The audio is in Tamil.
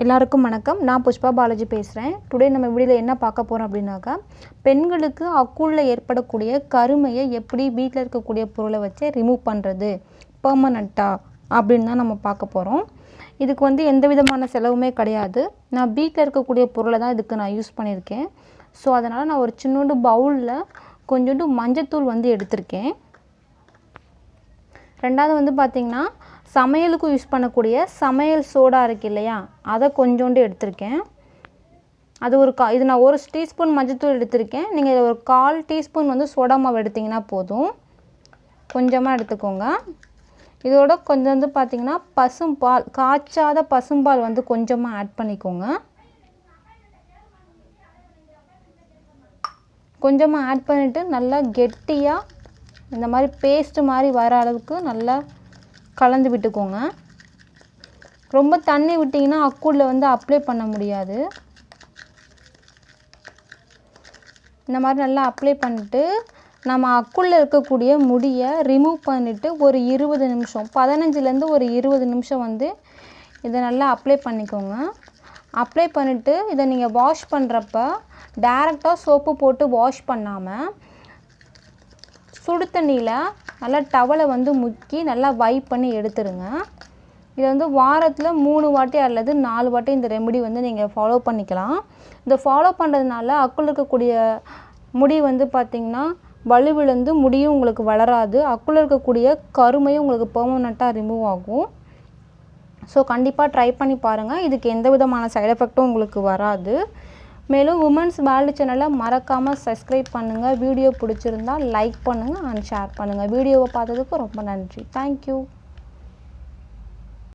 எல்லாருக்கும் வணக்கம். நான் புஷ்பா பாலாஜி பேசுகிறேன். டுடே நம்ம வீடியோவில் என்ன பார்க்க போகிறோம் அப்படின்னாக்கா, பெண்களுக்கு அக்குள்ள ஏற்படக்கூடிய கருமையை எப்படி வீட்டில் இருக்கக்கூடிய பொருளை வச்சு ரிமூவ் பண்ணுறது பெர்மனண்ட்டாக அப்படின்னு தான் நம்ம பார்க்க போகிறோம். இதுக்கு எந்த விதமான செலவுமே கிடையாது. நான் வீட்டில் இருக்கக்கூடிய பொருளை தான் இதுக்கு நான் யூஸ் பண்ணியிருக்கேன். ஸோ அதனால் நான் ஒரு சின்னோண்டு பவுலில் கொஞ்சோண்டு மஞ்சத்தூள் எடுத்திருக்கேன். ரெண்டாவது பார்த்திங்கன்னா, சமையலுக்கு யூஸ் பண்ணக்கூடிய சமையல் சோடா இருக்குது இல்லையா, அதை கொஞ்சோண்டு எடுத்திருக்கேன். அது இது நான் 1 டீஸ்பூன் மஞ்சத்தூள் எடுத்திருக்கேன். நீங்கள் இதில் ஒரு 1/4 டீஸ்பூன் சோடா மாவு எடுத்திங்கன்னா போதும். கொஞ்சமாக எடுத்துக்கோங்க. இதோட கொஞ்சம் பார்த்திங்கன்னா பசும்பால், காய்ச்சாத பசும்பால் கொஞ்சமாக ஆட் பண்ணிக்கோங்க. கொஞ்சமாக ஆட் பண்ணிவிட்டு நல்லா கெட்டியாக இந்த மாதிரி பேஸ்ட்டு மாதிரி வர அளவுக்கு நல்லா கலந்து விட்டுக்கோங்க. ரொம்ப தண்ணி விட்டிங்கன்னா அக்குள்ள அப்ளை பண்ண முடியாது. இந்த மாதிரி நல்லா அப்ளை பண்ணிவிட்டு நம்ம அக்குள்ளே இருக்கக்கூடிய முடியை ரிமூவ் பண்ணிவிட்டு ஒரு 20 நிமிஷம், 15லேருந்து ஒரு 20 நிமிஷம் இதை நல்லா அப்ளை பண்ணிக்கோங்க. அப்ளை பண்ணிவிட்டு இதை நீங்கள் வாஷ் பண்ணுறப்ப டைரெக்டாக சோப்பு போட்டு வாஷ் பண்ணாமல் சுடு தண்ணியில் நல்லா டவலை முக்கி நல்லா வைப் பண்ணி எடுத்துருங்க. இதை வாரத்தில் 3 வாட்டி அல்லது 4 வாட்டி இந்த ரெமெடி நீங்கள் ஃபாலோ பண்ணிக்கலாம். இதை ஃபாலோ பண்ணுறதுனால அக்குள்ள இருக்கக்கூடிய முடி பார்த்திங்கன்னா வலுவிழந்து முடியும் உங்களுக்கு வளராது. அக்குள்ள இருக்கக்கூடிய கருமையும் உங்களுக்கு பெர்மனண்ட்டாக ரிமூவ் ஆகும். ஸோ கண்டிப்பாக ட்ரை பண்ணி பாருங்கள். இதுக்கு எந்த விதமான சைடு எஃபெக்ட்டும் உங்களுக்கு வராது. மேலும் உமன்ஸ் வேர்ல்டு சேனலை மறக்காமல் சப்ஸ்கிரைப் பண்ணுங்கள். வீடியோ பிடிச்சிருந்தால் லைக் பண்ணுங்கள் அண்ட் ஷேர் பண்ணுங்கள். வீடியோவை பார்த்ததுக்கு ரொம்ப நன்றி. தேங்க்யூ.